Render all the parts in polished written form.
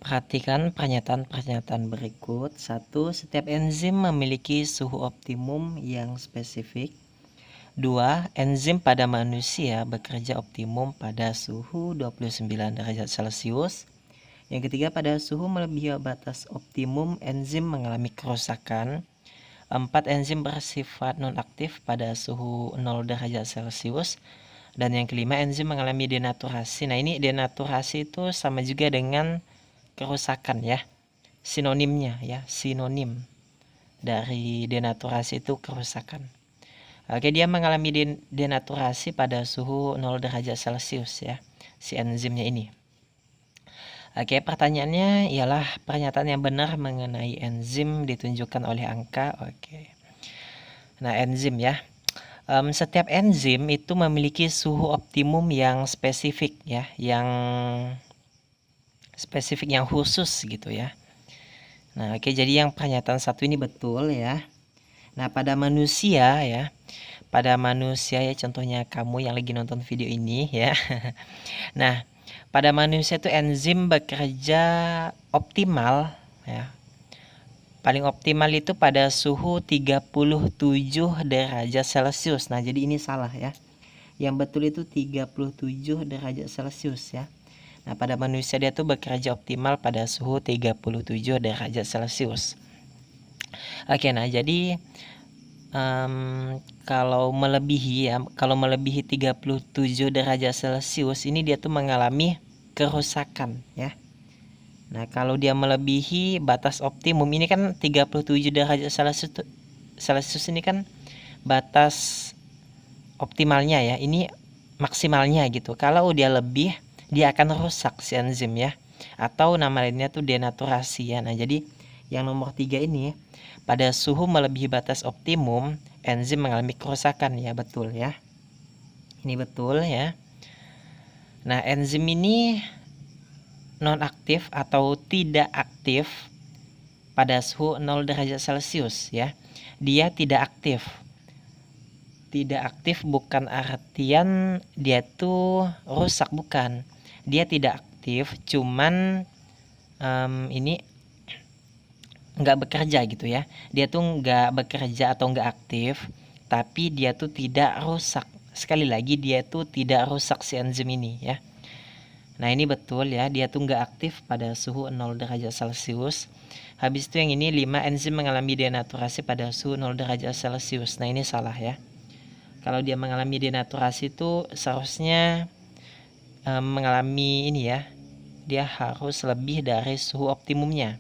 Perhatikan pernyataan-pernyataan berikut. 1. Setiap enzim memiliki suhu optimum yang spesifik. 2. Enzim pada manusia bekerja optimum pada suhu 29 derajat Celcius. Yang ketiga, pada suhu melebihi batas optimum, enzim mengalami kerusakan. 4. Enzim bersifat nonaktif pada suhu 0 derajat Celcius. Dan yang kelima, enzim mengalami denaturasi. Nah, ini denaturasi itu sama juga dengan kerusakan ya. Sinonimnya ya, sinonim dari denaturasi itu kerusakan. Oke, dia mengalami denaturasi pada suhu 0 derajat Celcius ya, si enzimnya ini. Oke, pertanyaannya ialah pernyataan yang benar mengenai enzim ditunjukkan oleh angka. Oke. Nah, enzim ya. Setiap enzim itu memiliki suhu optimum yang spesifik ya, yang khusus gitu ya. Nah, oke, jadi yang pernyataan satu ini betul ya. Nah, pada manusia ya, contohnya kamu yang lagi nonton video ini ya. Nah, pada manusia itu enzim bekerja optimal ya. Paling optimal itu pada suhu 37 derajat Celcius. Nah, jadi ini salah ya. Yang betul itu 37 derajat Celcius ya. Nah, pada manusia dia tuh bekerja optimal pada suhu 37 derajat Celcius. Oke, nah jadi kalau melebihi 37 derajat Celcius ini dia tuh mengalami kerusakan ya. Nah, kalau dia melebihi batas optimum, ini kan 37 derajat Celcius ini kan batas optimalnya ya, ini maksimalnya gitu. Kalau dia lebih, dia akan rusak si enzim ya, atau nama lainnya tuh denaturasi ya. Nah, jadi yang nomor 3 ini, pada suhu melebihi batas optimum, enzim mengalami kerusakan ya, betul ya. Ini betul ya. Nah, enzim ini nonaktif atau tidak aktif pada suhu 0 derajat Celcius ya. Dia tidak aktif. Tidak aktif bukan artian dia tuh rusak, bukan. Dia tidak aktif, cuman ini nggak bekerja gitu ya. Dia tuh nggak bekerja atau nggak aktif, tapi dia tuh tidak rusak. Sekali lagi, dia tuh tidak rusak si enzim ini ya. Nah, ini betul ya, dia tuh nggak aktif pada suhu 0 derajat Celcius. Habis itu yang ini 5, enzim mengalami denaturasi pada suhu 0 derajat Celcius. Nah, ini salah ya. Kalau dia mengalami denaturasi itu seharusnya mengalami ini ya, dia harus lebih dari suhu optimumnya.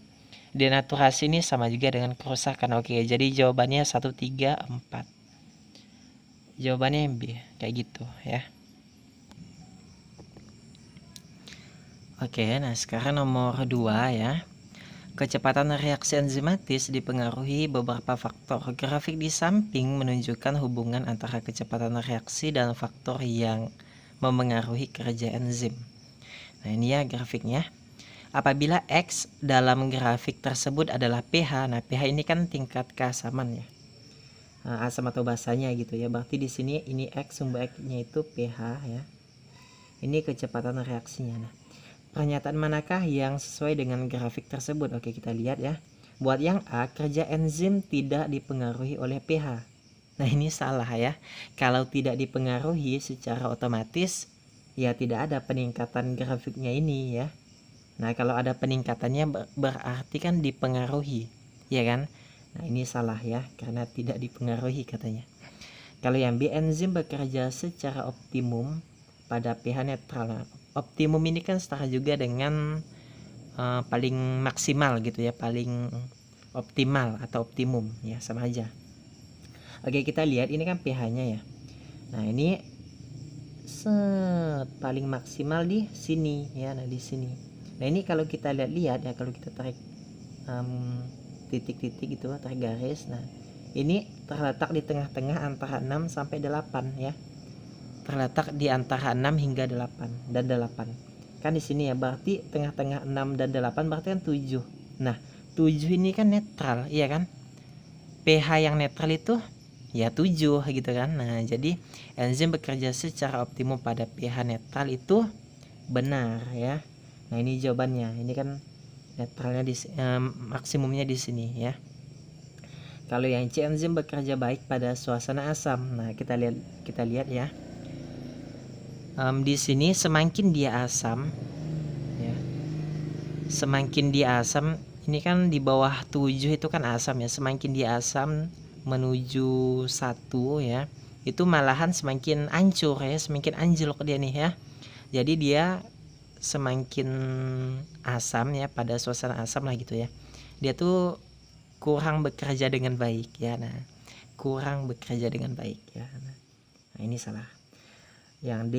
Denaturasi ini sama juga dengan kerusakan. Oke, jadi jawabannya 1, 3, 4. Jawabannya yang B, kayak gitu ya. Oke, nah sekarang nomor 2 ya. Kecepatan reaksi enzimatis dipengaruhi beberapa faktor. Grafik di samping menunjukkan hubungan antara kecepatan reaksi dan faktor yang memengaruhi kerja enzim. Nah, ini ya grafiknya. Apabila X dalam grafik tersebut adalah pH, nah pH ini kan tingkat keasaman ya. Nah, asam atau basanya gitu ya. Berarti di sini ini X, sumber X-nya itu pH ya. Ini kecepatan reaksinya. Nah, pernyataan manakah yang sesuai dengan grafik tersebut? Oke, kita lihat ya. Buat yang A, kerja enzim tidak dipengaruhi oleh pH. Nah, ini salah ya. Kalau tidak dipengaruhi secara otomatis, ya tidak ada peningkatan grafiknya ini ya. Nah, kalau ada peningkatannya berarti kan dipengaruhi, ya kan? Nah, ini salah ya, karena tidak dipengaruhi katanya. Kalau yang B, enzim bekerja secara optimum pada pH netral. Nah, optimum ini kan setara juga dengan paling maksimal gitu ya, paling optimal atau optimum ya, sama aja. Oke, kita lihat ini kan pH-nya ya. Nah, ini paling maksimal di sini ya, nah di sini. Nah, ini kalau kita lihat ya, kalau kita tarik titik-titik gitu, tarik garis. Nah, ini terletak di tengah-tengah antara 6 sampai 8 ya. Terletak di antara 6 hingga 8 dan 8. Kan di sini ya, berarti tengah-tengah 6 dan 8 berarti kan 7. Nah, 7 ini kan netral, iya kan? pH yang netral itu ya 7 gitu kan. Nah, jadi enzim bekerja secara optimum pada pH netral itu benar ya. Nah, ini jawabannya. Ini kan Netralnya maksimumnya di sini ya. Kalau yang C, enzim bekerja baik pada suasana asam. Nah, kita lihat ya. Di sini semakin dia asam ya. Semakin dia asam, ini kan di bawah 7 itu kan asam ya. Semakin dia asam menuju 1 ya, itu malahan semakin hancur ya, semakin anjlok dia nih ya. Jadi dia semakin asam ya, pada suasana asam lah gitu ya, dia tuh kurang bekerja dengan baik ya. Nah, kurang bekerja dengan baik ya. Nah, ini salah. Yang D,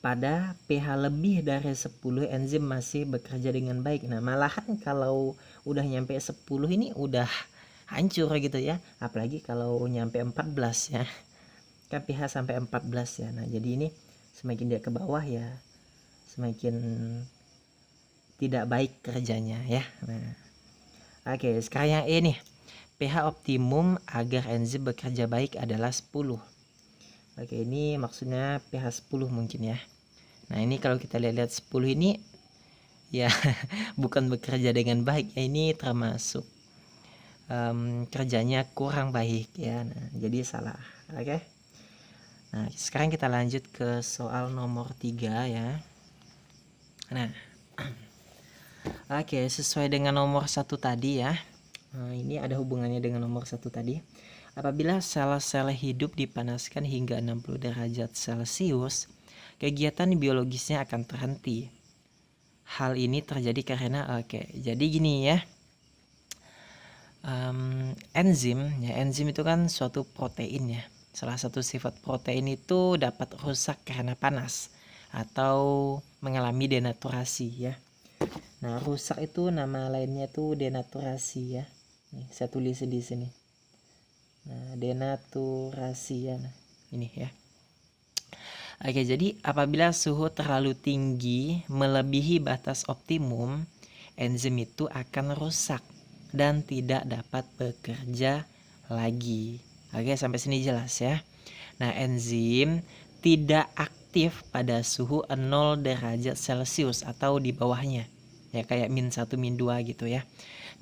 pada pH lebih dari 10 enzim masih bekerja dengan baik. Nah, malahan kalau udah nyampe 10 ini udah hancur gitu ya, apalagi kalau nyampe 14 ya, kan pH sampai 14 ya. Nah, jadi ini semakin dia ke bawah ya, semakin tidak baik kerjanya ya. Nah, oke, sekarang yang E nih, pH optimum agar enzim bekerja baik adalah 10. Oke, ini maksudnya pH 10 mungkin ya. Nah, ini kalau kita lihat 10 ini ya bukan bekerja dengan baik ya, ini termasuk kerjanya kurang baik ya. Nah, jadi salah. Oke. Nah, sekarang kita lanjut ke soal nomor 3 ya. Nah, oke, sesuai dengan nomor 1 tadi ya. Nah, ini ada hubungannya dengan nomor 1 tadi. Apabila sel-sel hidup dipanaskan hingga 60 derajat Celcius, kegiatan biologisnya akan terhenti. Hal ini terjadi karena jadi gini ya. Enzim itu kan suatu protein ya. Salah satu sifat protein itu dapat rusak karena panas atau mengalami denaturasi ya. Nah, rusak itu nama lainnya tuh denaturasi ya. Nih, saya tulis di sini. Nah, denaturasi ya. Nah, ini ya. Oke, jadi apabila suhu terlalu tinggi melebihi batas optimum, enzim itu akan rusak dan tidak dapat bekerja lagi. Oke, sampai sini jelas ya. Nah, enzim tidak aktif pada suhu 0 derajat Celcius atau di bawahnya. Ya, kayak -1, -2 gitu ya.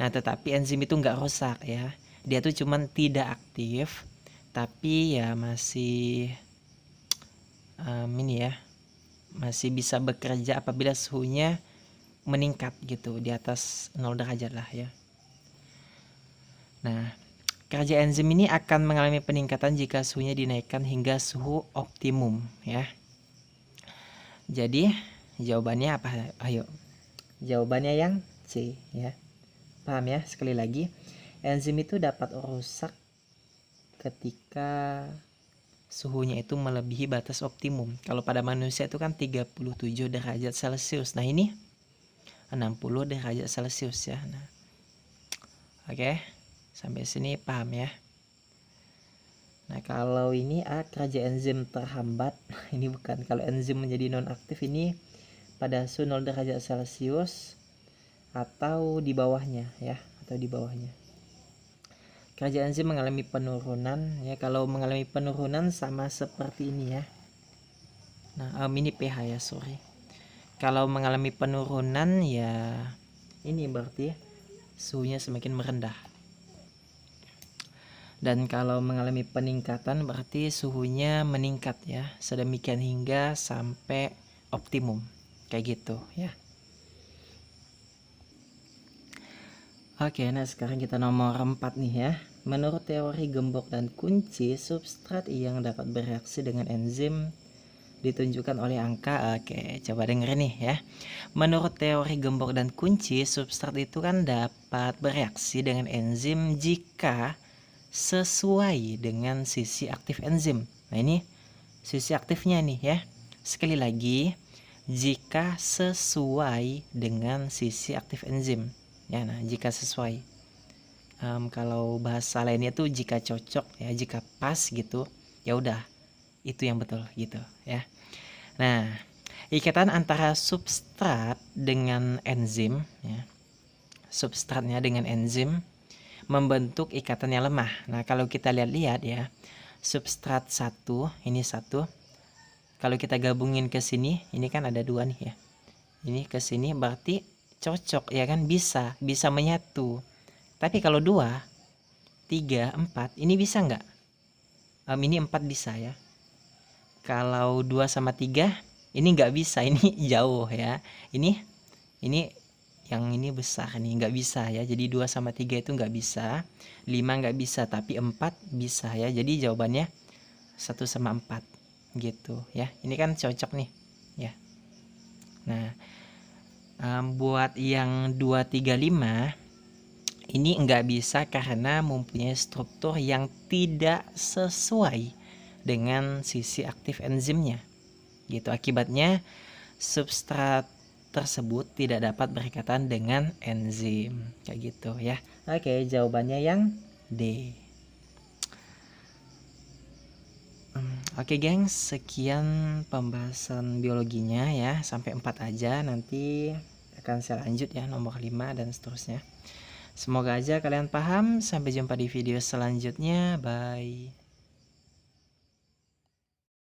Nah, tetapi enzim itu nggak rusak ya. Dia tuh cuman tidak aktif, tapi ya masih ini ya, masih bisa bekerja apabila suhunya meningkat gitu, di atas 0 derajat lah ya. Nah, kerja enzim ini akan mengalami peningkatan jika suhunya dinaikkan hingga suhu optimum ya. Jadi jawabannya apa? Ayo. Jawabannya yang C ya. Paham ya? Sekali lagi, enzim itu dapat rusak ketika suhunya itu melebihi batas optimum. Kalau pada manusia itu kan 37 derajat Celcius. Nah, ini 60 derajat Celcius ya. Nah, oke. Sampai sini paham ya. Nah, kalau ini kerja enzim terhambat, ini bukan. Kalau enzim menjadi nonaktif ini pada suhu 0 derajat Celcius atau di bawahnya ya, atau di bawahnya. Kerja enzim mengalami penurunan ya. Kalau mengalami penurunan sama seperti ini ya. Nah, ini pH ya, sorry. Kalau mengalami penurunan ya ini berarti suhunya semakin merendah. Dan kalau mengalami peningkatan berarti suhunya meningkat ya, sedemikian hingga sampai optimum. Kayak gitu ya. Oke, nah sekarang kita nomor 4 nih ya. Menurut teori gembok dan kunci, substrat yang dapat bereaksi dengan enzim ditunjukkan oleh angka. Oke, coba denger nih ya. Menurut teori gembok dan kunci, substrat itu kan dapat bereaksi dengan enzim jika sesuai dengan sisi aktif enzim. Nah, ini sisi aktifnya nih ya. Sekali lagi, jika sesuai dengan sisi aktif enzim. Ya, nah jika sesuai. Kalau bahasa lainnya tuh jika cocok ya, jika pas gitu, ya udah itu yang betul gitu ya. Nah, ikatan antara substrat dengan enzim ya. Substratnya dengan enzim membentuk ikatan yang lemah. Nah, kalau kita lihat-lihat ya, substrat 1, ini 1. Kalau kita gabungin ke sini, ini kan ada 2 nih ya. Ini ke sini berarti cocok ya kan, bisa menyatu. Tapi kalau 2, 3, 4 ini bisa nggak? Ini 4 bisa ya. Kalau 2 sama 3 ini nggak bisa, ini jauh ya. Ini yang ini besar nih, nggak bisa ya. Jadi 2 sama 3 itu nggak bisa, 5 nggak bisa, tapi 4 bisa ya. Jadi jawabannya 1 sama 4 gitu ya. Ini kan cocok nih ya. Nah, buat yang 2, 3, 5 ini nggak bisa karena mempunyai struktur yang tidak sesuai dengan sisi aktif enzimnya gitu. Akibatnya substrat tersebut tidak dapat berikatan dengan enzim kayak gitu ya. Oke, jawabannya yang D. Oke gengs, sekian pembahasan biologinya ya, sampai 4 aja, nanti akan saya lanjut ya nomor 5 dan seterusnya. Semoga aja kalian paham. Sampai jumpa di video selanjutnya. Bye.